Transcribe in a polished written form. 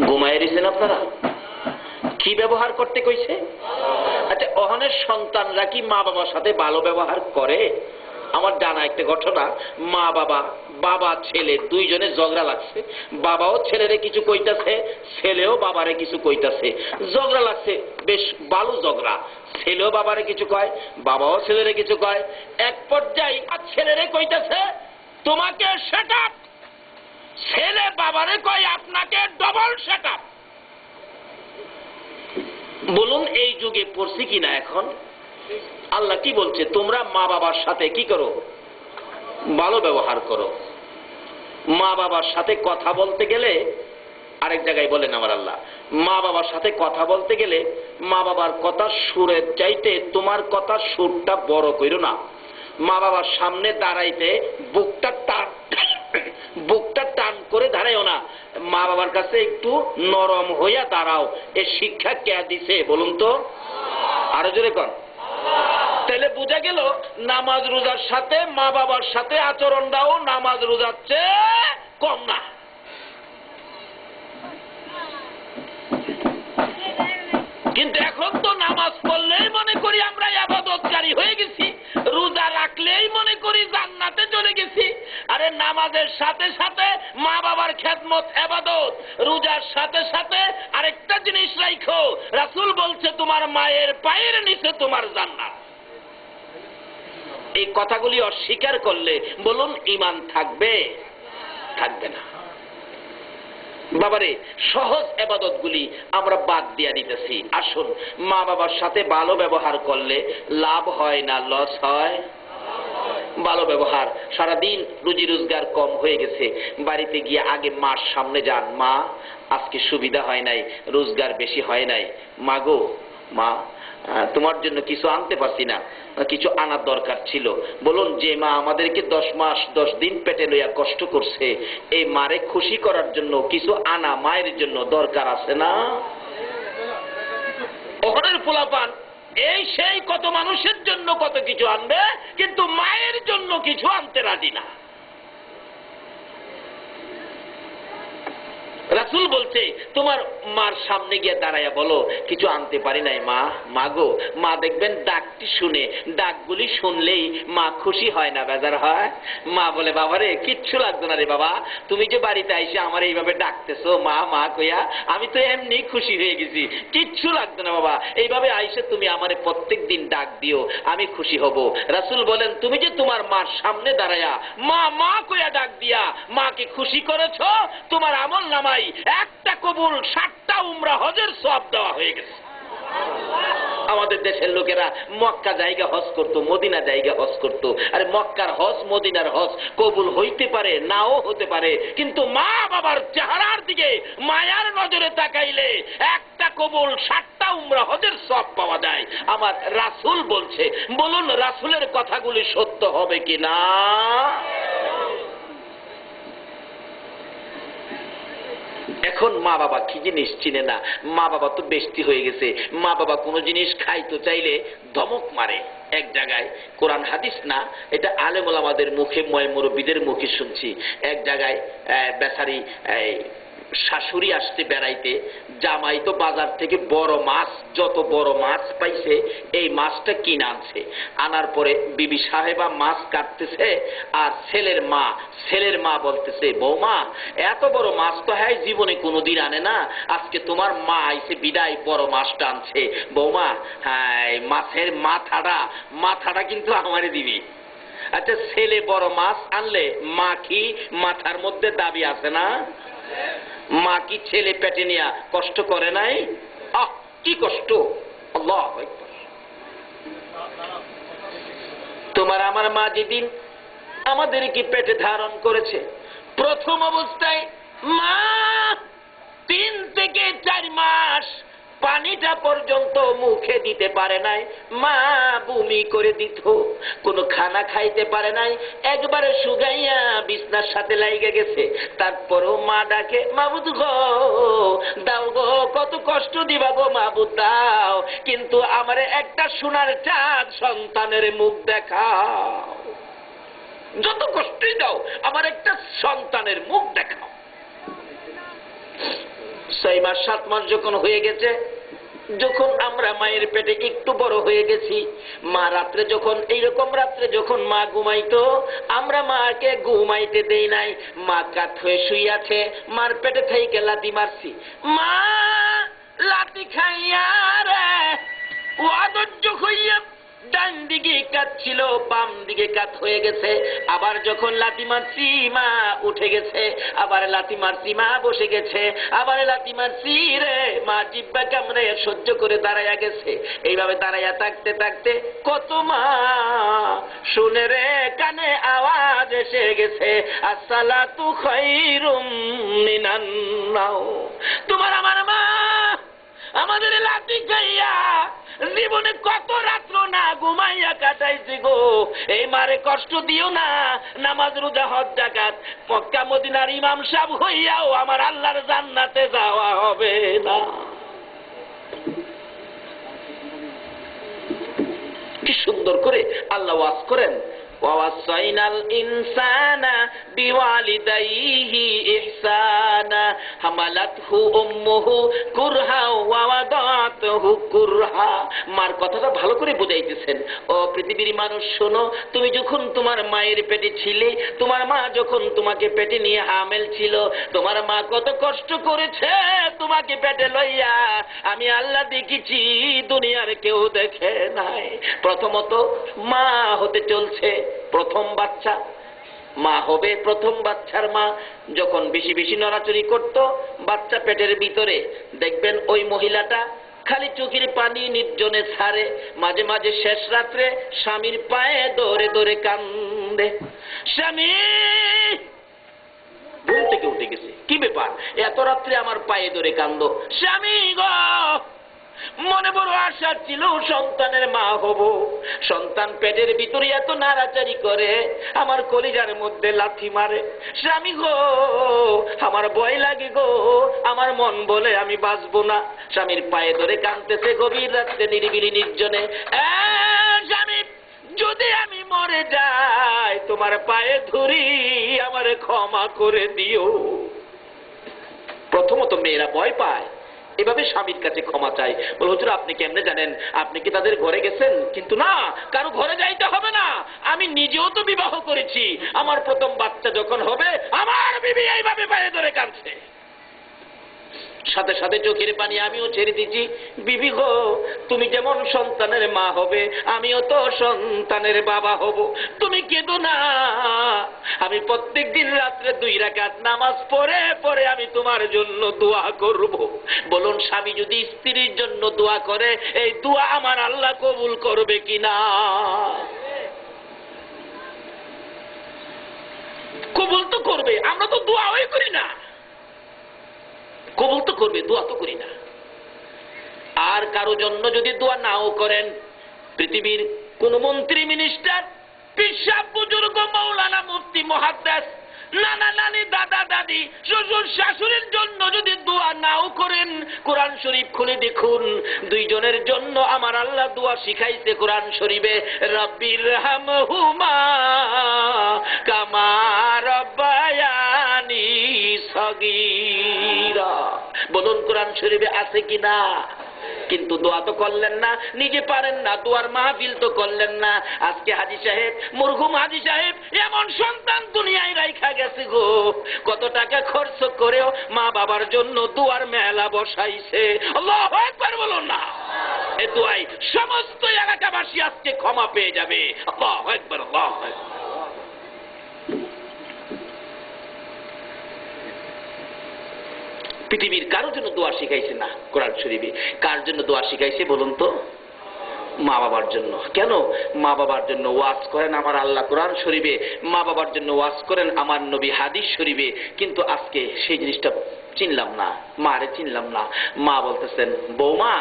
ঘুমায় রয়েছেন আপনারা? কি ব্যবহার করতে কইছে? আচ্ছা, অহনের সন্তানরা কি মা বাবার সাথে ভালো ব্যবহার করে? আমার জানা একটা ঘটনা, মা বাবা, বাবা ছেলে দুইজনে ঝগড়া লাগছে। বাবাও ছেলেরে কিছু কইতাছে, ছেলেও বাবারে কিছু কইতাছে। ঝগড়া লাগছে, বেশ ভালো ঝগড়া। ছেলেও বাবারে কিছু কয়, বাবাও ছেলেরে কিছু কয়। এক পর্যায়ে ছেলেরে কইতাছে তোমাকে সেট আপ, ছেলে বাবারে কয় আপনাকে ডবল সেট আপ। বলুন এই যুগে পড়ছি কিনা এখন? আল্লাহ কি বলছে? তোমরা মা বাবার সাথে কি করো? ভালো ব্যবহার করো। মা বাবার সাথে কথা বলতে গেলে, আরেক জায়গায় বলেন আমার আল্লাহ, মা বাবার সাথে কথা বলতে গেলে মা বাবার কথা সুরের চাইতে তোমার কথা সুরটা বড় কইরো না। মা বাবার সামনে দাঁড়াইতে বুকটা টান করে দাঁড়াইও না। মা বাবার কাছে একটু নরম হইয়া দাঁড়াও। এ শিক্ষা কে দিছে বলুন তো? আরো জোরে কর। তাহলে বোঝা গেল নামাজ রোজার সাথে মা বাবার সাথে আচরণটাও নামাজ রোজার চেয়ে কম না। কিন্তু এখন তো নামাজ পড়লেই মনে করি আমরা ইবাদতকারী হয়ে গেছি, রোজা রাখলেই মনে করি জান্নাতে চলে গেছি। আরে নামাজের সাথে সাথে মা বাবার খেদমত ইবাদত, রোজার সাথে সাথে আরেকটা জিনিস রাখো, রাসূল বলছে তোমার মায়ের পায়ের নিচে তোমার জান্নাত। এই কথাগুলি অস্বীকার করলে বলুন ঈমান থাকবে? থাকবে না। বাবারে, সহজ ইবাদত গুলি আমরা বাদ দিয়া দিতেছি। আসুন, মা বাবার সাথে ভালো ব্যবহার করলে লাভ হয় না লস হয়? ভালো ব্যবহার। সারাদিন রুজি রোজগার কম হয়ে গেছে, বাড়িতে গিয়ে আগে মার সামনে যান, মা আজকে সুবিধা হয় নাই, রোজগার বেশি হয় নাই, মা গো, মা তোমার জন্য কিছু আনতে পারছি না, কিছু আনার দরকার ছিল। বলুন, যে মা আমাদেরকে 10 মাস 10 দিন পেটে লইয়া কষ্ট করছে, এই মারে খুশি করার জন্য কিছু আনা মায়ের জন্য দরকার আছে না? ওখানের পোলাপান এই সেই কত মানুষের জন্য কত কিছু আনবে, কিন্তু মায়ের জন্য কিছু আনতে রাজি না। রাসূল বলছে তোমার মার সামনে গিয়ে দাঁড়াইয়া বলো কিছু আনতে পারি নাই মা, মা গো। মা দেখবেন ডাকটি শুনে, ডাকগুলি শুনলেই মা খুশি হয় না বেজার হয়? মা বলে বাবারে কিচ্ছু লাগতো না রে বাবা, তুমি যে বাড়িতে আইসে আমার এইভাবে ডাকতেছো মা মা কইয়া, আমি তো এমনি খুশি হয়ে গেছি, কিচ্ছু লাগতো না বাবা, এইভাবে আইসে তুমি আমারে প্রত্যেক দিন ডাক দিও, আমি খুশি হব। রাসূল বলেন তুমি যে তোমার মার সামনে দাঁড়াইয়া মা মা কইয়া ডাক দিয়া মাকে খুশি করেছো, তোমার আমল নামায় একটা কবুল 60টা উমরা হজের সওয়াব দেওয়া হয়ে গেছে। আমাদের দেশের লোকেরা মক্কা জায়গা হজ করতো, মদিনা জায়গা হজ করতো। আরে মক্কার হজ মদিনার হজ কবুল হইতে পারে নাও হতে পারে, কিন্তু মা বাবার চেহারার দিকে মায়ার নজরে তাকাইলে একটা কবুল 60টা উমরা হজের সওয়াব পাওয়া যায়। আমার রাসূল বলছে, বলুন রাসূলের কথাগুলি সত্য হবে কিনা? এখন মা বাবা কি জিনিস চিনে না, মা বাবা তো বেশি হয়ে গেছে। মা বাবা কোনো জিনিস খাইতে চাইলে ধমক মারে। এক জায়গায়, কোরআন হাদিস না, এটা আলেম ওলামাদের মুখে, মুরব্বীদের মুখে শুনছি। এক জায়গায় বেচারি শাশুড়ি আসতে বেড়াইতে, জামাই তো বাজার থেকে বড় মাছ, যত বড় মাছ পাইছে এই মাছটা কিনে আনছে। আনার পরে বিবি সাহেবা মাছ কাটতেছে, আর ছেলের মা বলতেছে বৌমা এত বড় মাছ তো হ্যাঁ জীবনে কোনোদিন আনে না, আজকে তোমার মা আইসে বিদায় বড় মাছটা আনছে, বৌমা হ্যাঁ মাছের মাথাটা কিন্তু আমারে দিবি। আচ্ছা, ছেলে বড় মাছ আনলে মা কি মাথার মধ্যে দাবি আছে না? মা কি ছেলে পেটে নিয়ে কষ্ট করে নাই? আহ কি কষ্ট! আল্লাহু আকবার। তোমার আমার মা যেদিন আমাদের কি পেটে ধারণ করেছে, প্রথম অবস্থায় মা 3 থেকে 4 মাস পানিটা পর্যন্ত মুখে দিতে পারে নাই, মা বমি করে দিত, কোনো খানা খাইতে পারে নাই, একবারে শুকাইয়া বিছনার সাথে লাইগা গেছে। তারপরেও মা ডাকে মাবুদ গো দাও গো, কত কষ্ট দিবা গো মাবুদ দাও, কিন্তু আমারে একটা সোনার চাঁদ সন্তানের মুখ দেখাও, যত কষ্টই দাও আমার একটা সন্তানের মুখ দেখাও। 6 মাস 7 মাস যখন হয়ে গেছে, যখন আমরা মায়ের পেটে একটু বড় হয়ে গেছি, মা রাত্রে যখন এইরকম রাত্রে যখন মা ঘুমাইতো, আমরা মাকে ঘুমাইতে দেই নাই, মা কাত হয়ে শুয়ে আছে, মার পেটে থেকে লাথি মারছি, মা লাথি খাইয়া রে অধৈর্য হইয়া ডান দিকে কাত ছিল, বাম দিকে কাত হয়ে গেছে, আবার যখন লাথি মারছি মা উঠে গেছে, আবার লাথি মারছি মা বসে গেছে, আবার লাথি মারছি রে মা জিব্বা কামড়ে সহ্য করে দাঁড়াইয়া গেছে। এইভাবে দাঁড়াইয়া থাকতে থাকতে কত মা শুনে রে কানে আওয়াজ এসে গেছে, আসসালাতু খায়রুম মিনান নাওম। তোমার আমার মা আমাদের লাথি খাইয়া জীবনে কত রাত্র না ঘুমাইয়া কাটাইছি গো, এই মারে কষ্ট দিও না। নামাজ রোজা হজ যাকাত মক্কা মদিনার ইমাম সাহেব হইয়াও আমার আল্লাহর জান্নাতে যাওয়া হবে না। কি সুন্দর করে আল্লাহ ওয়াজ করেন, ওয়াসাইনাল ইনসানা বিওয়ালিদাইহি ইহসানা হামালাতহু উম্মুহু কুরহা ওয়া ওয়াদাতুহু কুরহা। মার কথাটা ভালো করে বুঝাইতেছেন। ও পৃথিবীর মানুষ শোনো, তুমি যখন তোমার মায়ের পেটে ছিলে, তোমার মা যখন তোমাকে পেটে নিয়ে হামেল ছিল, তোমার মা কত কষ্ট করেছে তোমাকে পেটে লইয়া, আমি আল্লাহ দেখেছি, দুনিয়ার কেউ দেখে নাই। প্রথমত মা হতে চলছে প্রথম বাচ্চা, মা হবে প্রথম বাচ্চার মা। যখন বেশি বেশি নড়াচড়ি করত বাচ্চা পেটের ভিতরে, দেখবেন ওই মহিলাটা খালি চোখের পানি নির্জনে ছাড়ে, মাঝে মাঝে শেষ রাত্রে স্বামীর পায়ে দৌড়ে দৌড়ে কান্দে, স্বামী ঘুম থেকে উঠে গেছে, কি ব্যাপার এত রাত্রে আমার পায়ে ধরে কান্দো? স্বামী গো, মনে বড় আশা ছিল সন্তানের মা হব, সন্তান পেটের ভিতরে এত নাড়াচাড়ি করে, আমার কলিজার মধ্যে লাথি মারে, স্বামী গো আমার ভয় লাগে গো, আমার মন বলে আমি বাঁচবো না। স্বামীর পায়ে ধরে কাঁদতেছে গভীর রাত্রে নিরিবিলি নির্জনে, স্বামী যদি আমি মরে যাই তোমার পায়ে ধরি, আমারে ক্ষমা করে দিও। প্রথমত মেয়েরা ভয় পায়, এভাবে স্বামীর কাছে ক্ষমা চাই। বল হুজুর আপনি কেমনে জানেন? আপনি কি তাদের ঘরে গেছেন? কিন্তু না, কারো ঘরে যাইতে হবে না, আমি নিজেও তো বিবাহ করেছি। আমার প্রথম বাচ্চা যখন হবে আমার বিবি এইভাবে পায়ে ধরে কাঁদছে, সাথে সাথে চোখের পানি আমিও ছেড়ে দিচ্ছি, বিবি গো তুমি যেমন সন্তানের মা হবে, আমিও তো সন্তানের বাবা হব, তুমি কেঁদো না। আমি প্রত্যেক দিন রাত্রে 2 রাকাত নামাজ পড়ে পড়ে আমি তোমার জন্য দোয়া করব। বলুন স্বামী যদি স্ত্রীর জন্য দোয়া করে, এই দোয়া আমার আল্লাহ কবুল করবে কিনা? কবুল তো করবে, আমরা তো দোয়াই করি না। কবুল তো করবে, দোয়া তো করি না। আর কারো জন্য যদি দোয়া নাও করেন, পৃথিবীর কোন মন্ত্রী মিনিস্টার, পীর সাহেব, বুজুর্গ, মাওলানা, মুফতি, মুহাদ্দিস, নানা নানি, দাদা দাদি, শ্বশুর শাশুড়ির জন্য যদি দোয়া নাও করেন, কোরআন শরীফ খুলে দেখুন, 2 জনের জন্য আমার আল্লাহ দোয়া শিখাইছে কোরআন শরীফে, রব্বির হামহুমা কামা রব্বায়ানি সগীরা। বলুন কোরআন শরীফে আছে কিনা? কিন্তু দোয়া তো করলেন না, নিজে পারেন না, দোয়ার মাহফিল তো করলেন না। আজকে হাজী সাহেব, মরহুম হাজী সাহেব এমন সন্তান দুনিয়ায় রাইখা গেছে গো, কত টাকা খরচ করেও মা বাবার জন্য দোয়ার মেলা বসাইছে। আল্লাহু আকবার বলুন না। এই দোয়াই সমস্ত এলাকাবাসী আজকে ক্ষমা পেয়ে যাবে। আল্লাহু আকবার, আল্লাহু আকবার। পৃথিবীর কারোর জন্য দোয়া শিখাইছে না কোরআন শরীফে। কার জন্য দোয়া শিখাইছে বলুন তো? মা বাবার জন্য। কেন? মা বাবার জন্য ওয়াজ করেন আমার আল্লাহ কোরআন শরীফে, মা বাবার জন্য ওয়াজ করেন আমার নবী হাদিস শরীফে। কিন্তু আজকে সেই জিনিসটা চিনলাম না, মারে চিনলাম না। মা বলতেছেন বৌমা